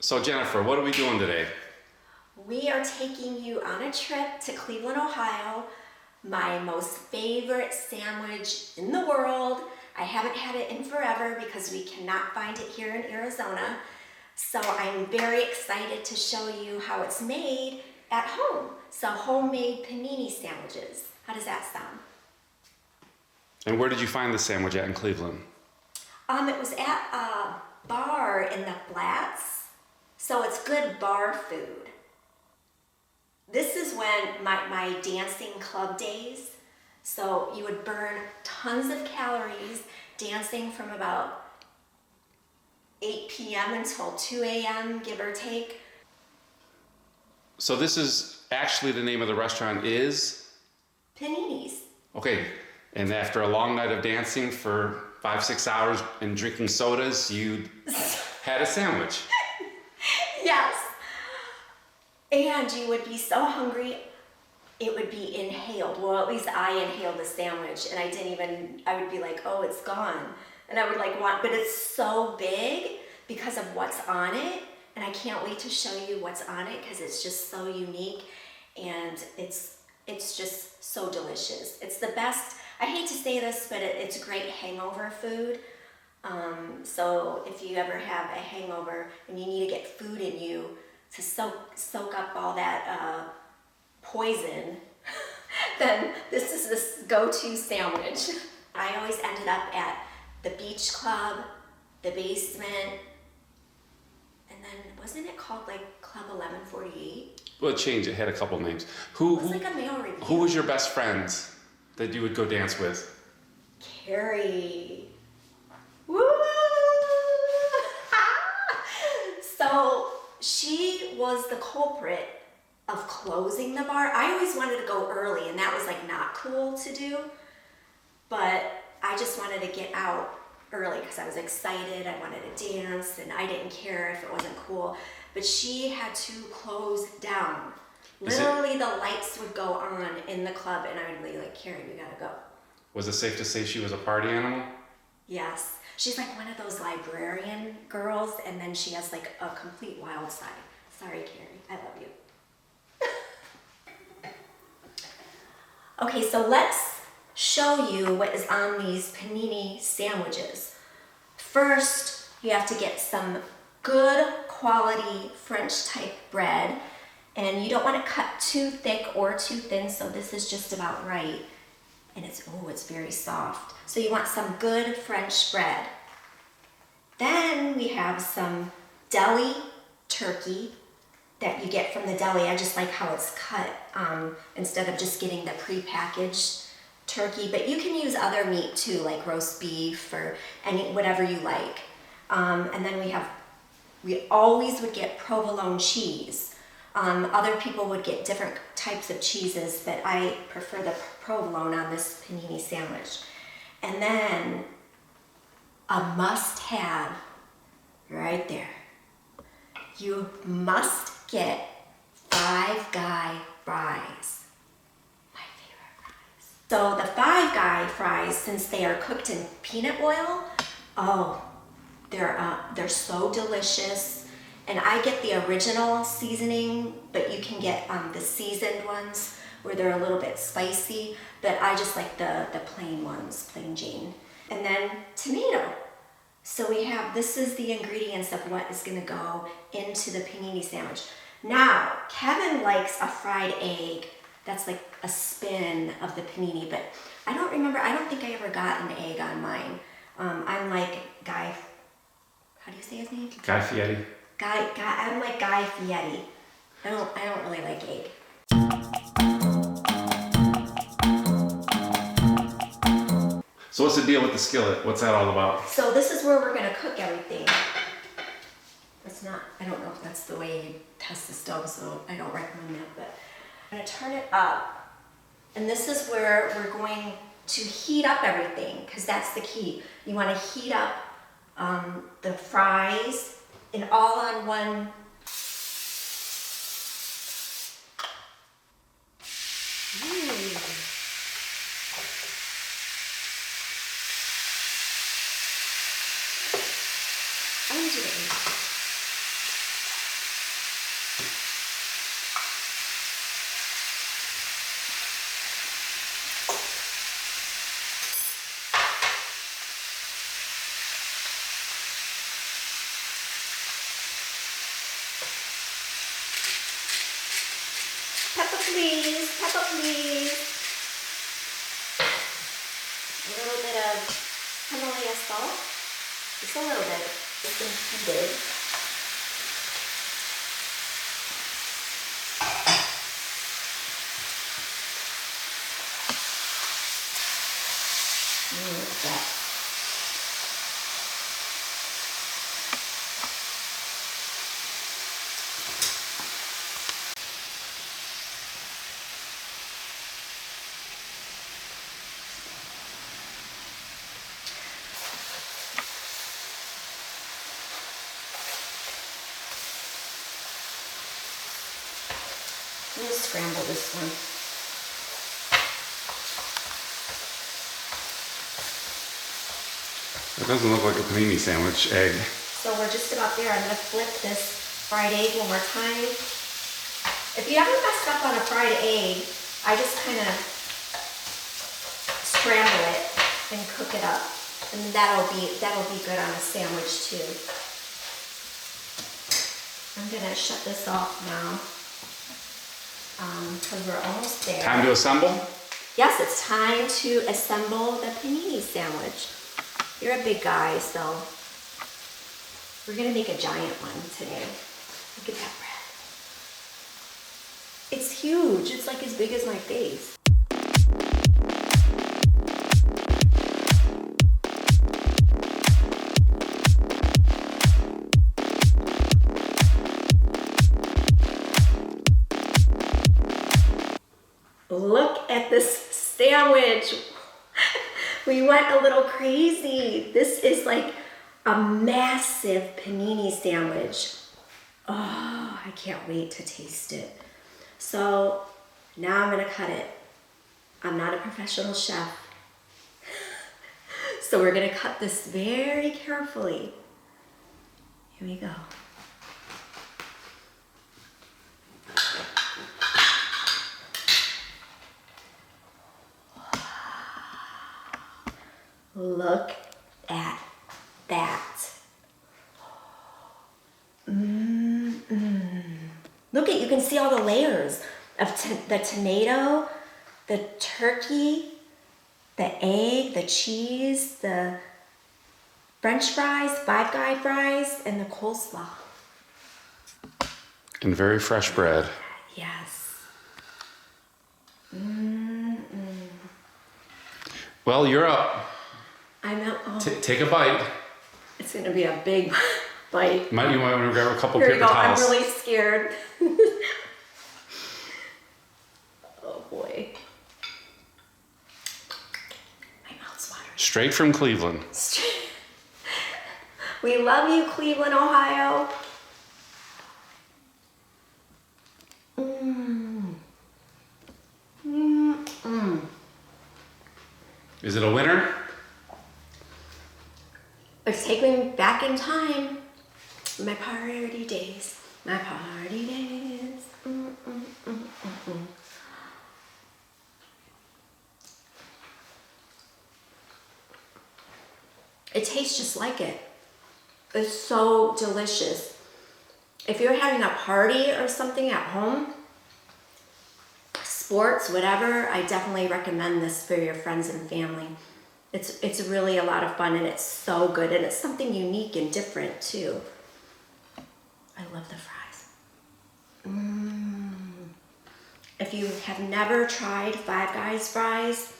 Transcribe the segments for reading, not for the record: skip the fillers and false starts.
So Jennifer, what are we doing today? We are taking you on a trip to Cleveland, Ohio, my most favorite sandwich in the world. I haven't had it in forever because we cannot find it here in Arizona. So I'm very excited to show you how it's made at home. So homemade panini sandwiches. How does that sound? And where did you find the sandwich at in Cleveland? It was at a bar in the Flats. So it's good bar food. This is when my dancing club days. So you would burn tons of calories dancing from about 8 p.m. until 2 a.m., give or take. So this is actually the name of the restaurant is? Panini's. Okay, and after a long night of dancing for 5-6 hours and drinking sodas, you had a sandwich. Yes. And you would be so hungry, it would be inhaled. Well, at least I inhaled the sandwich and I would be like, oh, it's gone. And I would but it's so big because of what's on it. And I can't wait to show you what's on it because it's just so unique and it's just so delicious. It's the best, I hate to say this, but it's great hangover food. So if you ever have a hangover and you need to get food in you to soak up all that poison, then this is this go-to sandwich. I always ended up at the beach club, the basement, and then wasn't it called like Club 1148? Well, it changed. It had a couple names. It was like a male review. Who was your best friend that you would go dance with? Carrie. Woo! So she was the culprit of closing the bar. I always wanted to go early, and that was like not cool to do. But I just wanted to get out early because I was excited. I wanted to dance, and I didn't care if it wasn't cool. But she had to close down. Literally, the lights would go on in the club, and I would be like, Carrie, we gotta go. Was it safe to say she was a party animal? Yes. She's like one of those librarian girls, and then she has like a complete wild side. Sorry, Carrie. I love you. Okay, so let's show you what is on these panini sandwiches. First, you have to get some good quality French type bread, and you don't want to cut too thick or too thin, so this is just about right. And it's very soft. So you want some good French bread. Then we have some Deli turkey that you get from the deli. I just like how it's cut instead of just getting the prepackaged turkey. But you can use other meat too, like roast beef or whatever you like. And then we always would get provolone cheese. Other people would get different types of cheeses, but I prefer the provolone on this panini sandwich. And then a must-have right there. You must get Five Guy fries. My favorite fries. So the Five Guy fries, since they are cooked in peanut oil, they're so delicious. And I get the original seasoning, but you can get the seasoned ones where they're a little bit spicy, but I just like the plain ones, plain Jane. And then tomato. So this is the ingredients of what is gonna go into the panini sandwich. Now, Kevin likes a fried egg. That's like a spin of the panini, but I don't think I ever got an egg on mine. I'm like Guy, how do you say his name? Guy Fieri. I'm like Guy Fieri. I don't really like egg. So what's the deal with the skillet? What's that all about? So this is where we're gonna cook everything. I don't know if that's the way you test the stove, so I don't recommend that, but I'm gonna turn it up. And this is where we're going to heat up everything, because that's the key. You wanna heat up the fries and all on one. I need you to eat. these. A little bit of Himalaya salt. Just a little bit. It's intended. Look at that. I'm gonna scramble this one. It doesn't look like a panini sandwich egg. So we're just about there. I'm gonna flip this fried egg one more time. If you ever messed up on a fried egg, I just kind of scramble it and cook it up, and that'll be good on a sandwich too. I'm gonna shut this off now because we're almost there. Time to assemble? Yes, it's time to assemble the panini sandwich. You're a big guy, so we're gonna make a giant one today. Look at that bread. It's huge. It's like as big as my face. Look at this sandwich. We went a little crazy. This is like a massive panini sandwich. Oh, I can't wait to taste it. So now I'm gonna cut it. I'm not a professional chef. So we're gonna cut this very carefully. Here we go. Look at that. Look at, you can see all the layers of the tomato, the turkey, the egg, the cheese, the French fries, Five Guy fries, and the coleslaw. And very fresh bread. Yes. Well, you're up. I'm out. Oh, Take a bite. it's gonna be a big bite. You might want to grab a couple Here we paper go. towels. I'm really scared. Oh boy. My mouth's watering. Straight from Cleveland. We love you, Cleveland, Ohio. Is it a winner? It's taking me back in time. My party days. My party days. It tastes just like it. It's so delicious. If you're having a party or something at home, sports, whatever, I definitely recommend this for your friends and family. It's really a lot of fun, and it's so good, and it's something unique and different too. I love the fries. If you have never tried Five Guys fries,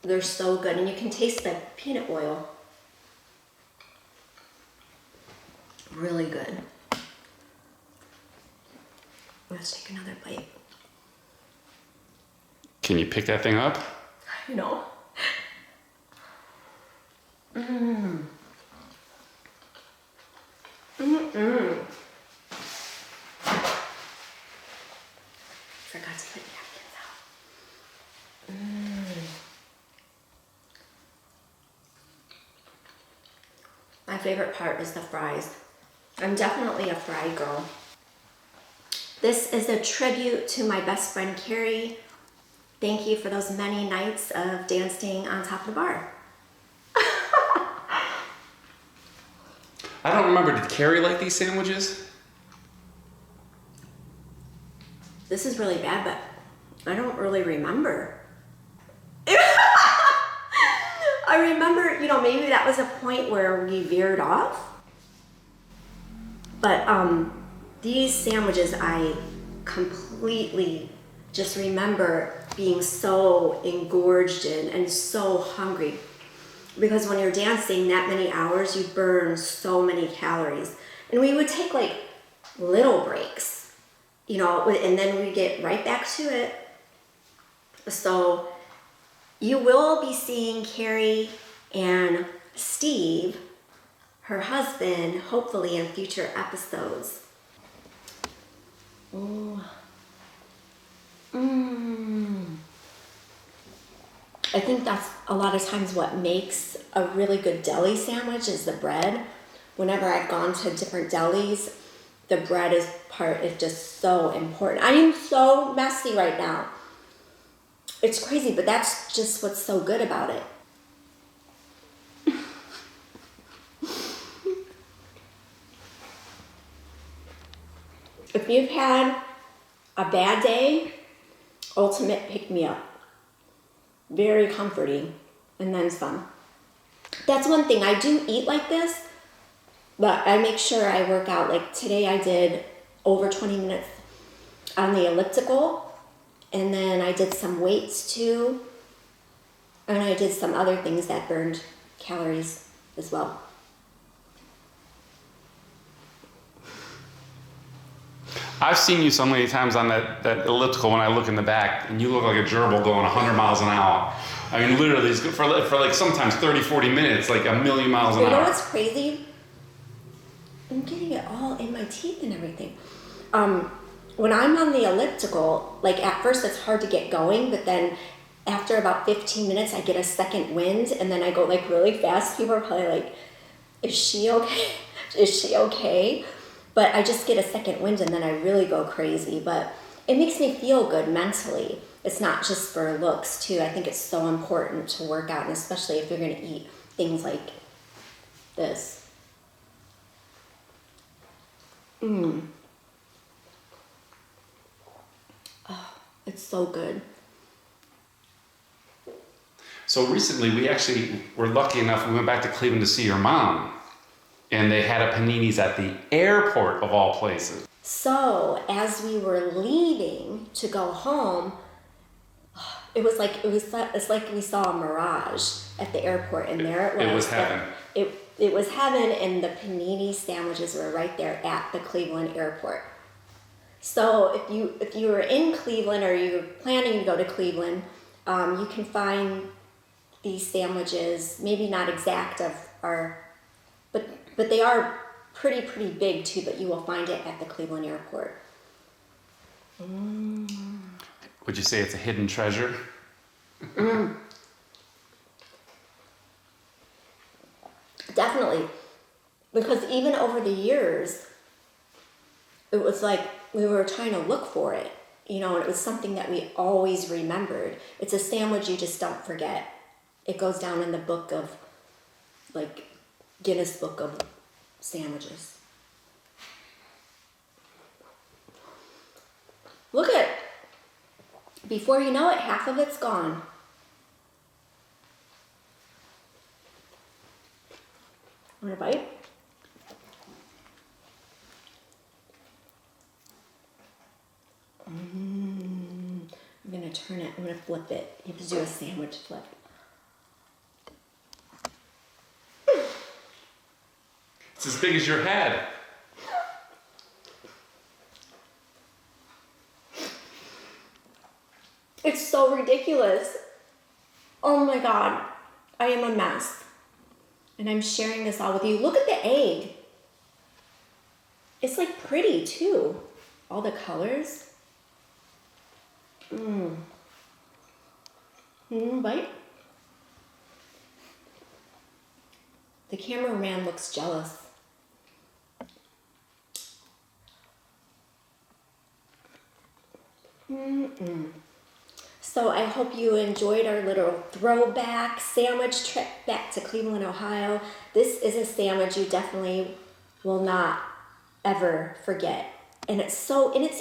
they're so good, and you can taste the peanut oil. Really good. Let's take another bite. Can you pick that thing up? You know. Forgot to put napkins out. My favorite part is the fries. I'm definitely a fry girl. This is a tribute to my best friend Carrie. Thank you for those many nights of dancing on top of the bar. I don't remember. Did Carrie like these sandwiches? This is really bad, but I don't really remember. I remember, maybe that was a point where we veered off. But these sandwiches, I completely just remember being so engorged in and so hungry. Because when you're dancing that many hours, you burn so many calories. And we would take like little breaks, and then we get right back to it. So you will be seeing Carrie and Steve, her husband, hopefully in future episodes. Ooh. I think that's a lot of times what makes a really good deli sandwich is the bread. Whenever I've gone to different delis, the bread is just so important. I am so messy right now. It's crazy, but that's just what's so good about it. If you've had a bad day, ultimate pick-me-up. Very comforting, and then some. That's one thing, I do eat like this, but I make sure I work out. Like today I did over 20 minutes on the elliptical, and then I did some weights too, and I did some other things that burned calories as well. I've seen you so many times on that elliptical when I look in the back, and you look like a gerbil going 100 miles an hour. I mean, literally, it's good for like sometimes 30, 40 minutes, like a million miles an hour. You know what's crazy? I'm getting it all in my teeth and everything. When I'm on the elliptical, like at first it's hard to get going, but then after about 15 minutes, I get a second wind, and then I go like really fast. People are probably like, is she okay? Is she okay? But I just get a second wind and then I really go crazy. But it makes me feel good mentally. It's not just for looks too. I think it's so important to work out, and especially if you're gonna eat things like this. Oh, it's so good. So recently we actually were lucky enough, we went back to Cleveland to see your mom. And they had a Panini's at the airport of all places. So as we were leaving to go home, it's like we saw a mirage at the airport, and there it was. It was heaven. It was heaven, and the Panini sandwiches were right there at the Cleveland airport. So if you were in Cleveland or you're planning to go to Cleveland, you can find these sandwiches. Maybe not exact but they are pretty big too, but you will find it at the Cleveland airport. Would you say it's a hidden treasure? Definitely. Because even over the years, it was like we were trying to look for it, and it was something that we always remembered. It's a sandwich you just don't forget. It goes down in the book of, like, Guinness Book of Sandwiches. Look at it. Before you know it, half of it's gone. Want a bite? I'm gonna turn it. I'm gonna flip it. You have to do a sandwich flip. It's as big as your head. It's so ridiculous. Oh my God. I am a mess. And I'm sharing this all with you. Look at the egg. It's like pretty too. All the colors. Bite. The cameraman looks jealous. So I hope you enjoyed our little throwback sandwich trip back to Cleveland, Ohio. This is a sandwich you definitely will not ever forget. And it's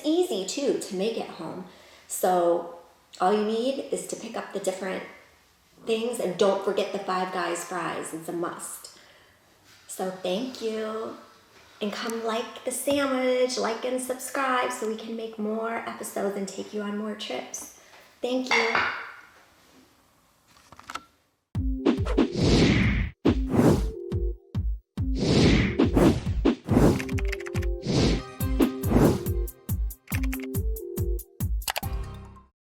easy too to make at home. So All you need is to pick up the different things, and don't forget the Five Guys fries. It's a must. So thank you. And come like the sandwich, like and subscribe so we can make more episodes and take you on more trips. Thank you.